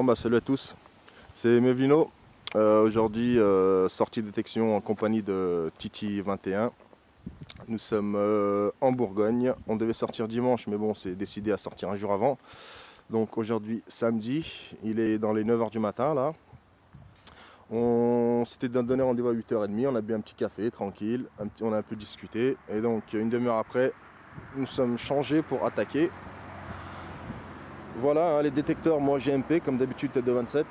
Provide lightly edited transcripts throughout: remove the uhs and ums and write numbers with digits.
Bon bah salut à tous, c'est Mevlino. Aujourd'hui sortie de détection en compagnie de Titi 21. Nous sommes en Bourgogne. On devait sortir dimanche mais bon, c'est décidé à sortir un jour avant. Donc aujourd'hui samedi, il est dans les 9h du matin là. On s'était donné rendez-vous à 8h30, on a bu un petit café tranquille, on a un peu discuté et donc une demi-heure après nous sommes changés pour attaquer. Voilà hein, les détecteurs, moi GMP comme d'habitude tête de 27,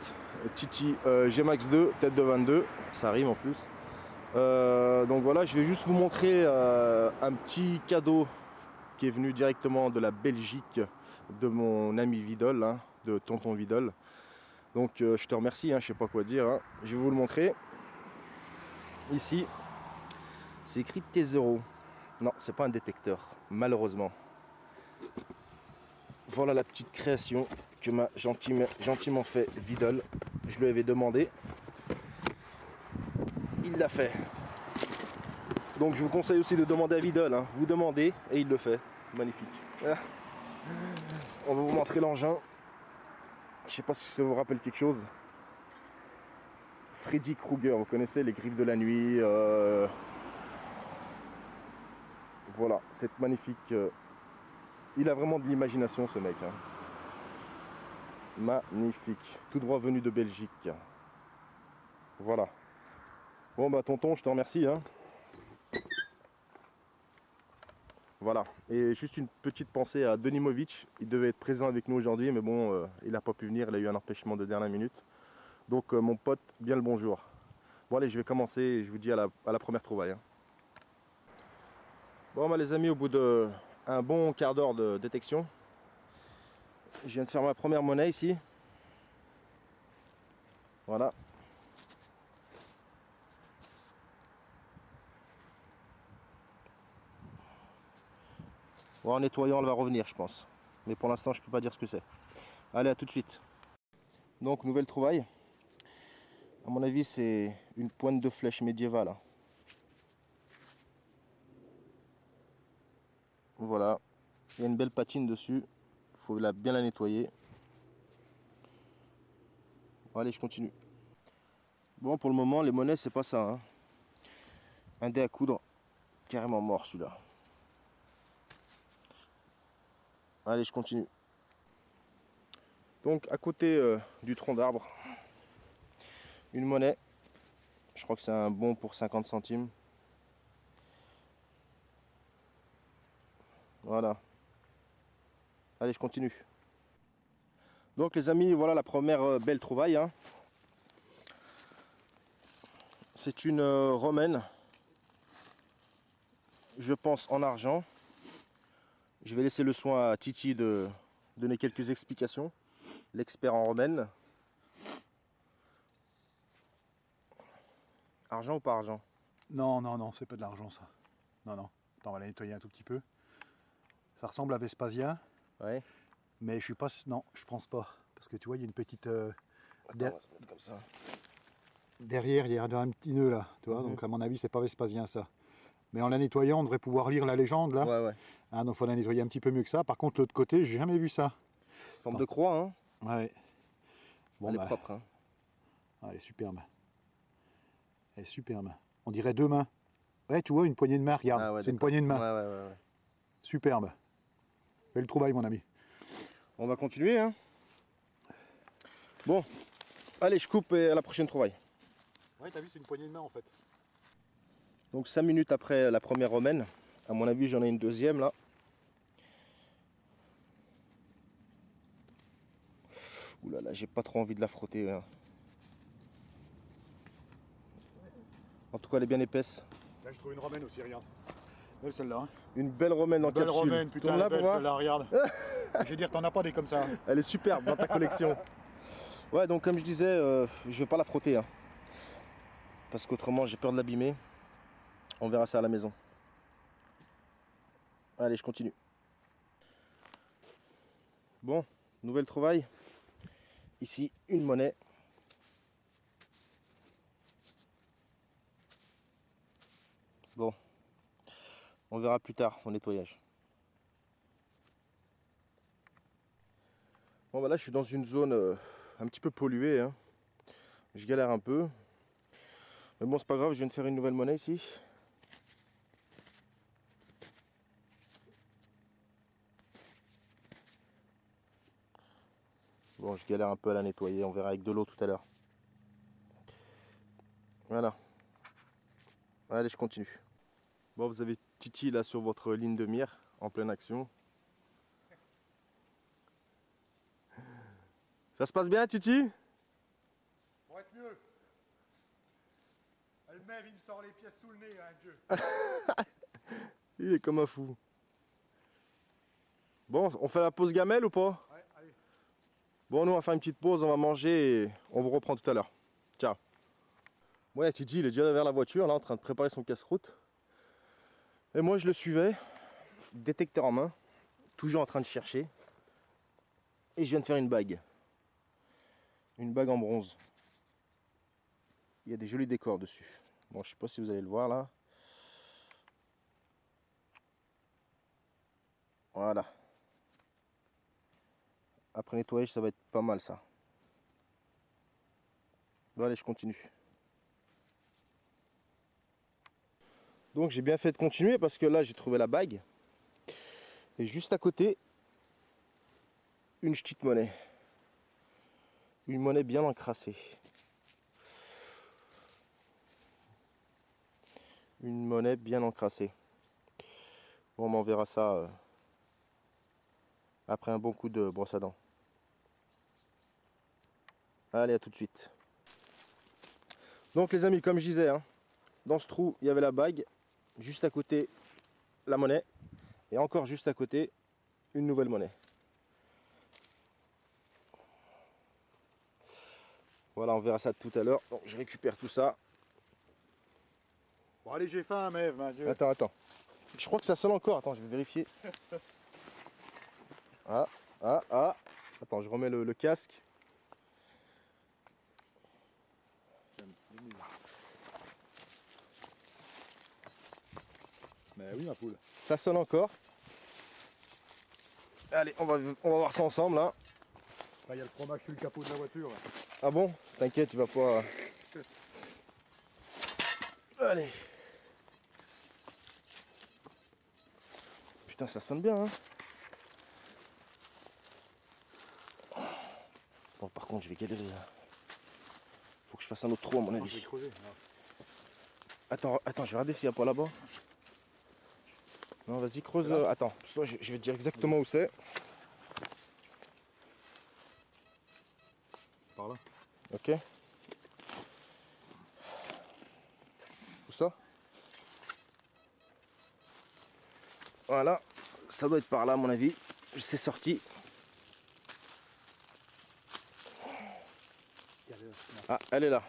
Titi GMAX 2 tête de 22, ça rime en plus. Donc voilà, je vais juste vous montrer un petit cadeau qui est venu directement de la Belgique de mon ami Vidal, hein, de tonton Vidal. Donc je te remercie, hein, je sais pas quoi dire, hein. Je vais vous le montrer. Ici, c'est écrit T0. Non, c'est pas un détecteur, malheureusement. Voilà la petite création que m'a gentiment fait Vidal. Je lui avais demandé. Il l'a fait. Donc je vous conseille aussi de demander à Vidal. Hein. Vous demandez et il le fait. Magnifique. On va vous montrer l'engin. Je sais pas si ça vous rappelle quelque chose. Freddy Krueger, vous connaissez les griffes de la nuit. Voilà, cette magnifique... Il a vraiment de l'imagination ce mec. Hein. Magnifique. Tout droit venu de Belgique. Voilà. Bon bah tonton, je te remercie. Hein. Voilà. Et juste une petite pensée à Denimovic. Il devait être présent avec nous aujourd'hui, mais bon, il n'a pas pu venir. Il a eu un empêchement de dernière minute. Donc mon pote, bien le bonjour. Bon allez, je vais commencer et je vous dis à la première trouvaille. Hein. Bon bah les amis, au bout de un bon quart d'heure de détection, je viens de faire ma première monnaie ici. Voilà. Bon, en nettoyant, elle va revenir, je pense. Mais pour l'instant, je peux pas dire ce que c'est. Allez, à tout de suite. Donc, nouvelle trouvaille. À mon avis, c'est une pointe de flèche médiévale. Hein. Voilà. Il y a une belle patine dessus. Il faut bien la nettoyer. Bon, allez, je continue. Bon, pour le moment, les monnaies, c'est pas ça. Hein. Un dé à coudre. Carrément mort, celui-là. Allez, je continue. Donc, à côté du tronc d'arbre, une monnaie. Je crois que c'est un bon pour 50 centimes. Voilà. Allez, je continue. Donc les amis, voilà la première belle trouvaille. Hein. C'est une romaine. Je pense en argent. Je vais laisser le soin à Titi de donner quelques explications. L'expert en romaine. Argent ou pas argent? Non, non, non, c'est pas de l'argent ça. Non, non. Attends, on va la nettoyer un tout petit peu. Ça ressemble à Vespasien, Ouais. mais je suis pas. Non, je pense pas. Parce que tu vois, il y a une petite. Attends, on va se mettre comme ça. Derrière, il y a un petit nœud là. Tu vois, donc à mon avis, c'est pas Vespasien ça. Mais en la nettoyant, on devrait pouvoir lire la légende là. Ouais, ouais. Hein, donc il faut la nettoyer un petit peu mieux que ça. Par contre, l'autre côté, j'ai jamais vu ça. Forme de croix, hein. Ouais. Bon, Elle est bah, propre, hein. elle est superbe. Elle est superbe. On dirait deux mains. Ouais, tu vois, une poignée de main, regarde. Ah ouais, c'est une d'accord. poignée de main. Ouais, ouais, ouais, ouais. Superbe. Belle trouvaille, mon ami. On va continuer, hein. Bon, allez, je coupe et à la prochaine trouvaille. Ouais, t'as vu, c'est une poignée de main en fait. Donc 5 minutes après la première romaine, à mon avis j'en ai une deuxième là. Ouh là là, j'ai pas trop envie de la frotter. Hein. En tout cas elle est bien épaisse. Là, je trouve une romaine aussi, regarde. Belle celle-là. Hein. Une belle romaine en Belle capsule. romaine, putain, Tourne là belle pour voir. celle-là, regarde. Je veux dire, t'en as pas des comme ça. Elle est superbe dans ta collection. Ouais, donc comme je disais, je vais pas la frotter. Hein. Parce qu'autrement j'ai peur de l'abîmer. On verra ça à la maison. Allez, je continue. Bon, nouvelle trouvaille. Ici, une monnaie. Bon, on verra plus tard au nettoyage. Bon, bah là, je suis dans une zone un petit peu pollué, hein. Je galère un peu. Mais bon, c'est pas grave, je viens de faire une nouvelle monnaie ici. Bon, je galère un peu à la nettoyer, on verra avec de l'eau tout à l'heure. Voilà. Allez, je continue. Bon, vous avez Titi là sur votre ligne de mire, en pleine action. Ça se passe bien, Titi? Pour être mieux. Elle-même, il me sort les pièces sous le nez, hein, Dieu. Il est comme un fou. Bon, on fait la pause gamelle ou pas? Ouais, allez. Bon, nous on va faire une petite pause, on va manger et on vous reprend tout à l'heure. Ciao. Ouais, Titi, il est déjà vers la voiture, là, en train de préparer son casse-croûte. Et moi, je le suivais, détecteur en main, toujours en train de chercher. Et je viens de faire une bague. Une bague en bronze. Il y a des jolis décors dessus. Bon, je sais pas si vous allez le voir là. Voilà. Après nettoyage, ça va être pas mal ça. Bon, allez, je continue. Donc j'ai bien fait de continuer parce que là j'ai trouvé la bague. Et juste à côté, une petite monnaie. Une monnaie bien encrassée. Une monnaie bien encrassée. Bon, on verra ça après un bon coup de brosse à dents. Allez, à tout de suite. Donc les amis, comme je disais, hein, dans ce trou, il y avait la bague. Juste à côté, la monnaie. Et encore juste à côté, une nouvelle monnaie. Voilà, on verra ça tout à l'heure. Donc je récupère tout ça. Bon, allez, j'ai faim, Mève, hein, Dieu. Attends. Je crois que ça sonne encore. Attends, je vais vérifier. Ah. Attends, je remets le casque. Mais oui, ma poule. Ça sonne encore. Allez, on va voir ça ensemble là. Là, il y a le fromage sur le capot de la voiture. Là. Ah bon? T'inquiète, il va pas... Allez. Putain, ça sonne bien, hein. Bon, par contre, je vais galérer. Faut que je fasse un autre trou, à mon Je vais avis. creuser. Attends, je vais regarder s'il n'y a pas là-bas. Non, vas-y, creuse. Attends, je vais te dire exactement où c'est. Par là. Ok. Où ça? Voilà. Ça doit être par là, à mon avis. C'est sorti. Ah, elle est là.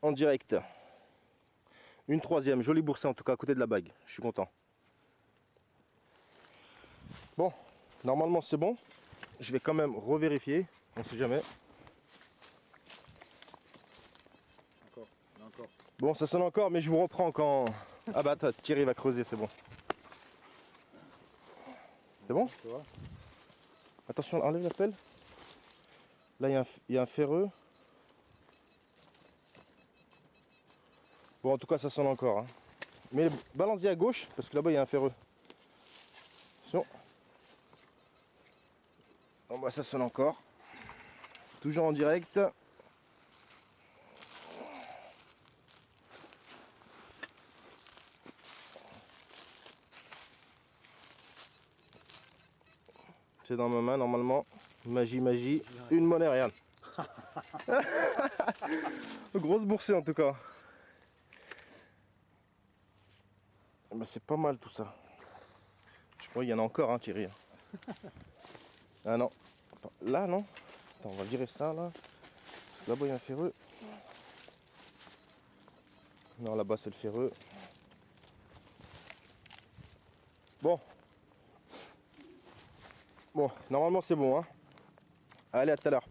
En direct. Une troisième, jolie boursée en tout cas, à côté de la bague. Je suis content. Bon, normalement c'est bon. Je vais quand même revérifier. On sait jamais. Encore. Bon, ça sonne encore, mais je vous reprends quand... Ah bah attends, Thierry va creuser, c'est bon. C'est bon? Tu vois? Attention, enlève la pelle. Là, il y a un ferreux. Bon, en tout cas, ça sonne encore. Hein. Mais balance-y à gauche, parce que là-bas, il y a un ferreux. Attention. Bon, bah, ça sonne encore. Toujours en direct. C'est dans ma main, normalement. Magie. Une monnaie, regarde. Grosse boursée, en tout cas. Bah, c'est pas mal tout ça. Je crois qu'il y en a encore, hein, Thierry. Ah non. Attends, là, non. Attends, on va virer ça, là. Là-bas, il y a un ferreux. Non, là-bas, c'est le ferreux. Bon. Bon, normalement, c'est bon, hein. Allez, à tout à l'heure.